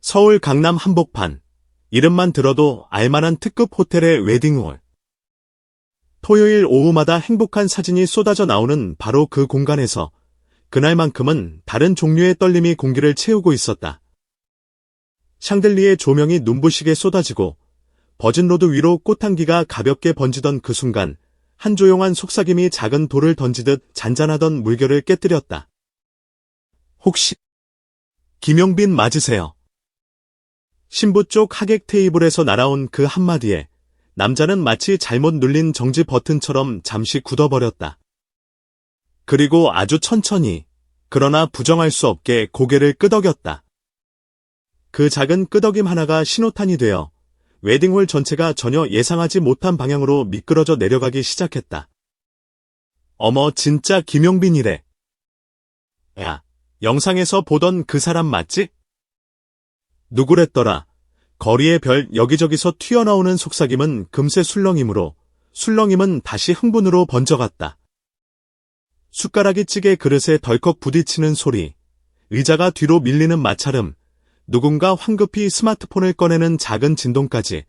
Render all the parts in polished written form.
서울 강남 한복판. 이름만 들어도 알만한 특급 호텔의 웨딩홀. 토요일 오후마다 행복한 사진이 쏟아져 나오는 바로 그 공간에서 그날만큼은 다른 종류의 떨림이 공기를 채우고 있었다. 샹들리에 조명이 눈부시게 쏟아지고 버진로드 위로 꽃향기가 가볍게 번지던 그 순간 한 조용한 속삭임이 작은 돌을 던지듯 잔잔하던 물결을 깨뜨렸다. 혹시 김용빈 맞으세요? 신부 쪽 하객 테이블에서 날아온 그 한마디에 남자는 마치 잘못 눌린 정지 버튼처럼 잠시 굳어버렸다. 그리고 아주 천천히, 그러나 부정할 수 없게 고개를 끄덕였다. 그 작은 끄덕임 하나가 신호탄이 되어 웨딩홀 전체가 전혀 예상하지 못한 방향으로 미끄러져 내려가기 시작했다. 어머, 진짜 김용빈이래. 야, 영상에서 보던 그 사람 맞지? 누구랬더라. 거리의 별 여기저기서 튀어나오는 속삭임은 금세 술렁임으로, 술렁임은 다시 흥분으로 번져갔다. 숟가락이 찌개 그릇에 덜컥 부딪히는 소리, 의자가 뒤로 밀리는 마찰음, 누군가 황급히 스마트폰을 꺼내는 작은 진동까지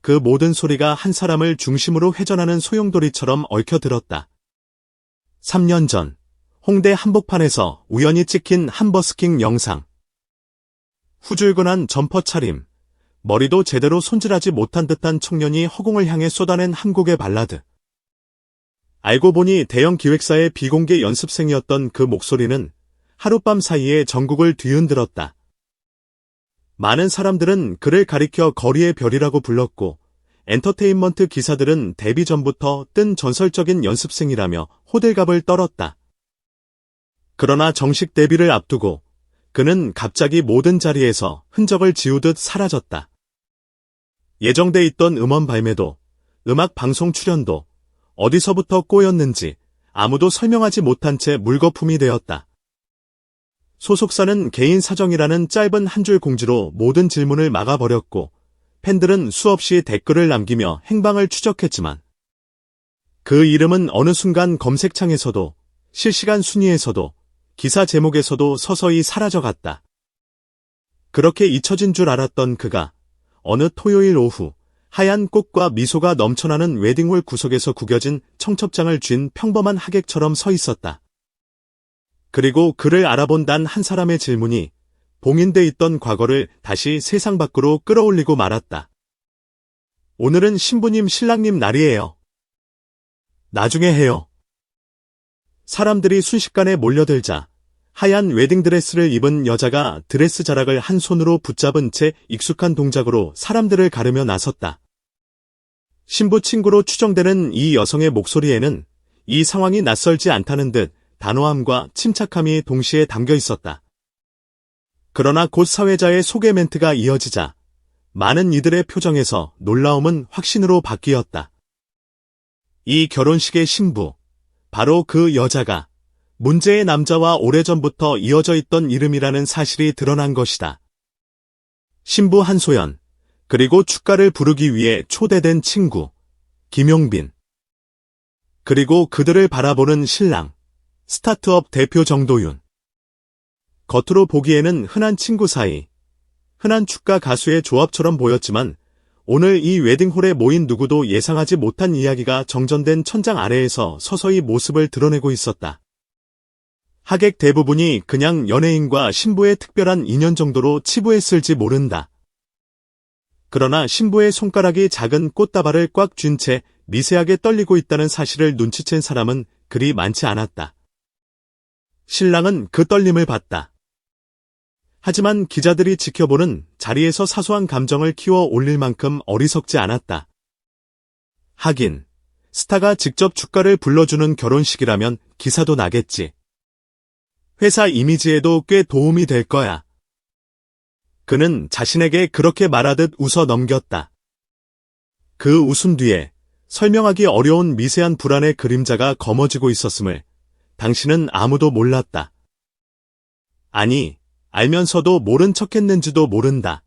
그 모든 소리가 한 사람을 중심으로 회전하는 소용돌이처럼 얽혀들었다. 3년 전 홍대 한복판에서 우연히 찍힌 한 버스킹 영상. 후줄근한 점퍼 차림, 머리도 제대로 손질하지 못한 듯한 청년이 허공을 향해 쏟아낸 한 곡의 발라드. 알고 보니 대형 기획사의 비공개 연습생이었던 그 목소리는 하룻밤 사이에 전국을 뒤흔들었다. 많은 사람들은 그를 가리켜 거리의 별이라고 불렀고 엔터테인먼트 기사들은 데뷔 전부터 뜬 전설적인 연습생이라며 호들갑을 떨었다. 그러나 정식 데뷔를 앞두고 그는 갑자기 모든 자리에서 흔적을 지우듯 사라졌다. 예정돼 있던 음원 발매도, 음악 방송 출연도 어디서부터 꼬였는지 아무도 설명하지 못한 채 물거품이 되었다. 소속사는 개인 사정이라는 짧은 한 줄 공지로 모든 질문을 막아버렸고 팬들은 수없이 댓글을 남기며 행방을 추적했지만 그 이름은 어느 순간 검색창에서도 실시간 순위에서도 기사 제목에서도 서서히 사라져갔다. 그렇게 잊혀진 줄 알았던 그가 어느 토요일 오후 하얀 꽃과 미소가 넘쳐나는 웨딩홀 구석에서 구겨진 청첩장을 쥔 평범한 하객처럼 서 있었다. 그리고 그를 알아본 단 한 사람의 질문이 봉인돼 있던 과거를 다시 세상 밖으로 끌어올리고 말았다. 오늘은 신부님 신랑님 날이에요. 나중에 해요. 사람들이 순식간에 몰려들자 하얀 웨딩드레스를 입은 여자가 드레스 자락을 한 손으로 붙잡은 채 익숙한 동작으로 사람들을 가르며 나섰다. 신부 친구로 추정되는 이 여성의 목소리에는 이 상황이 낯설지 않다는 듯 단호함과 침착함이 동시에 담겨 있었다. 그러나 곧 사회자의 소개 멘트가 이어지자 많은 이들의 표정에서 놀라움은 확신으로 바뀌었다. 이 결혼식의 신부, 바로 그 여자가 문제의 남자와 오래전부터 이어져 있던 이름이라는 사실이 드러난 것이다. 신부 한소연, 그리고 축가를 부르기 위해 초대된 친구, 김용빈. 그리고 그들을 바라보는 신랑, 스타트업 대표 정도윤. 겉으로 보기에는 흔한 친구 사이, 흔한 축가 가수의 조합처럼 보였지만 오늘 이 웨딩홀에 모인 누구도 예상하지 못한 이야기가 정전된 천장 아래에서 서서히 모습을 드러내고 있었다. 하객 대부분이 그냥 연예인과 신부의 특별한 인연 정도로 치부했을지 모른다. 그러나 신부의 손가락이 작은 꽃다발을 꽉 쥔 채 미세하게 떨리고 있다는 사실을 눈치챈 사람은 그리 많지 않았다. 신랑은 그 떨림을 봤다. 하지만 기자들이 지켜보는 자리에서 사소한 감정을 키워 올릴 만큼 어리석지 않았다. 하긴, 스타가 직접 축가를 불러주는 결혼식이라면 기사도 나겠지. 회사 이미지에도 꽤 도움이 될 거야. 그는 자신에게 그렇게 말하듯 웃어 넘겼다. 그 웃음 뒤에 설명하기 어려운 미세한 불안의 그림자가 거머쥐고 있었음을 당신은 아무도 몰랐다. 아니, 알면서도 모른 척했는지도 모른다.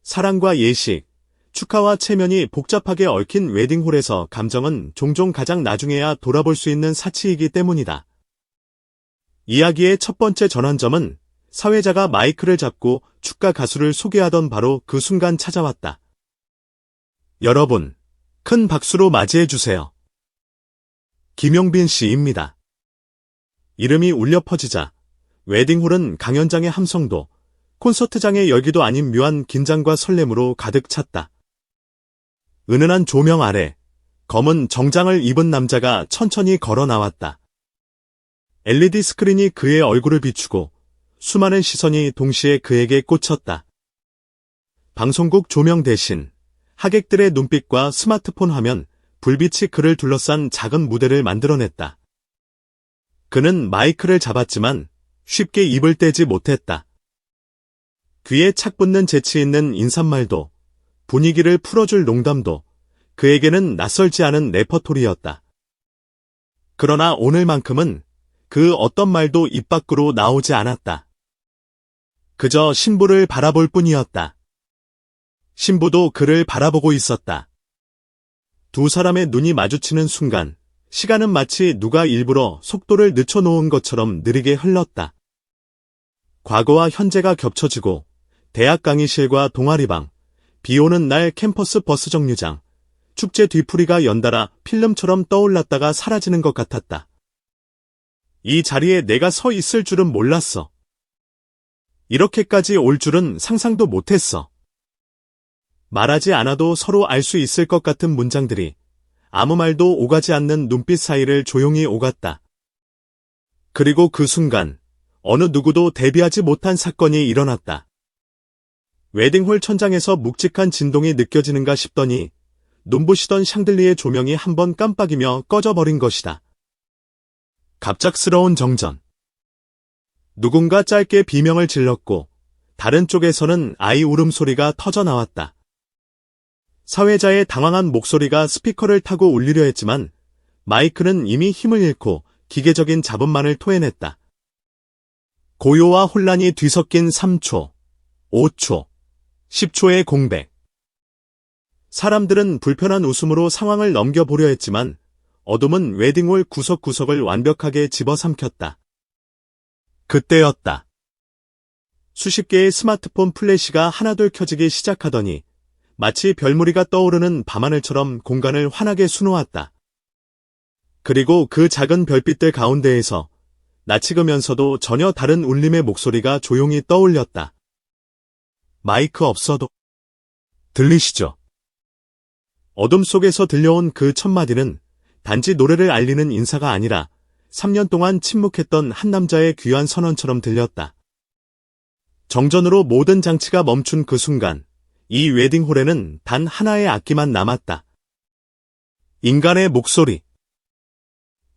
사랑과 예식, 축하와 체면이 복잡하게 얽힌 웨딩홀에서 감정은 종종 가장 나중에야 돌아볼 수 있는 사치이기 때문이다. 이야기의 첫 번째 전환점은 사회자가 마이크를 잡고 축가 가수를 소개하던 바로 그 순간 찾아왔다. 여러분, 큰 박수로 맞이해주세요. 김용빈 씨입니다. 이름이 울려 퍼지자 웨딩홀은 강연장의 함성도 콘서트장의 열기도 아닌 묘한 긴장과 설렘으로 가득 찼다. 은은한 조명 아래 검은 정장을 입은 남자가 천천히 걸어 나왔다. LED 스크린이 그의 얼굴을 비추고 수많은 시선이 동시에 그에게 꽂혔다. 방송국 조명 대신 하객들의 눈빛과 스마트폰 화면, 불빛이 그를 둘러싼 작은 무대를 만들어냈다. 그는 마이크를 잡았지만 쉽게 입을 떼지 못했다. 귀에 착 붙는 재치 있는 인사말도, 분위기를 풀어줄 농담도 그에게는 낯설지 않은 레퍼토리였다. 그러나 오늘만큼은 그 어떤 말도 입 밖으로 나오지 않았다. 그저 신부를 바라볼 뿐이었다. 신부도 그를 바라보고 있었다. 두 사람의 눈이 마주치는 순간 시간은 마치 누가 일부러 속도를 늦춰놓은 것처럼 느리게 흘렀다. 과거와 현재가 겹쳐지고 대학 강의실과 동아리방, 비오는 날 캠퍼스 버스 정류장, 축제 뒤풀이가 연달아 필름처럼 떠올랐다가 사라지는 것 같았다. 이 자리에 내가 서 있을 줄은 몰랐어. 이렇게까지 올 줄은 상상도 못했어. 말하지 않아도 서로 알 수 있을 것 같은 문장들이 아무 말도 오가지 않는 눈빛 사이를 조용히 오갔다. 그리고 그 순간 어느 누구도 대비하지 못한 사건이 일어났다. 웨딩홀 천장에서 묵직한 진동이 느껴지는가 싶더니 눈부시던 샹들리에 조명이 한번 깜빡이며 꺼져버린 것이다. 갑작스러운 정전. 누군가 짧게 비명을 질렀고 다른 쪽에서는 아이 울음소리가 터져나왔다. 사회자의 당황한 목소리가 스피커를 타고 울리려 했지만 마이크는 이미 힘을 잃고 기계적인 잡음만을 토해냈다. 고요와 혼란이 뒤섞인 3초, 5초, 10초의 공백. 사람들은 불편한 웃음으로 상황을 넘겨보려 했지만 어둠은 웨딩홀 구석구석을 완벽하게 집어삼켰다. 그때였다. 수십 개의 스마트폰 플래시가 하나둘 켜지기 시작하더니 마치 별무리가 떠오르는 밤하늘처럼 공간을 환하게 수놓았다. 그리고 그 작은 별빛들 가운데에서 낯익으면서도 전혀 다른 울림의 목소리가 조용히 떠올렸다. 마이크 없어도 들리시죠? 어둠 속에서 들려온 그 첫 마디는 단지 노래를 알리는 인사가 아니라 3년 동안 침묵했던 한 남자의 귀한 선언처럼 들렸다. 정전으로 모든 장치가 멈춘 그 순간 이 웨딩홀에는 단 하나의 악기만 남았다. 인간의 목소리.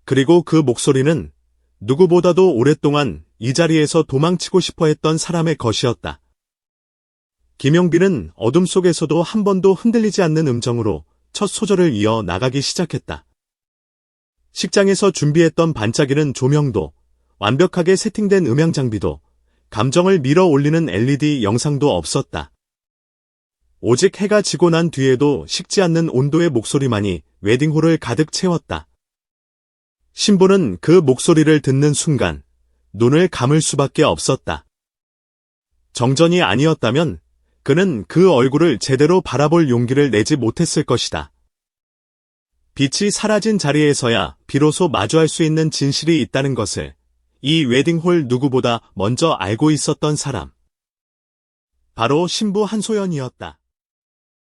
그리고 그 목소리는 누구보다도 오랫동안 이 자리에서 도망치고 싶어 했던 사람의 것이었다. 김용빈은 어둠 속에서도 한 번도 흔들리지 않는 음정으로 첫 소절을 이어 나가기 시작했다. 식장에서 준비했던 반짝이는 조명도, 완벽하게 세팅된 음향 장비도, 감정을 밀어 올리는 LED 영상도 없었다. 오직 해가 지고 난 뒤에도 식지 않는 온도의 목소리만이 웨딩홀을 가득 채웠다. 신부는 그 목소리를 듣는 순간 눈을 감을 수밖에 없었다. 정전이 아니었다면 그는 그 얼굴을 제대로 바라볼 용기를 내지 못했을 것이다. 빛이 사라진 자리에서야 비로소 마주할 수 있는 진실이 있다는 것을 이 웨딩홀 누구보다 먼저 알고 있었던 사람. 바로 신부 한소연이었다.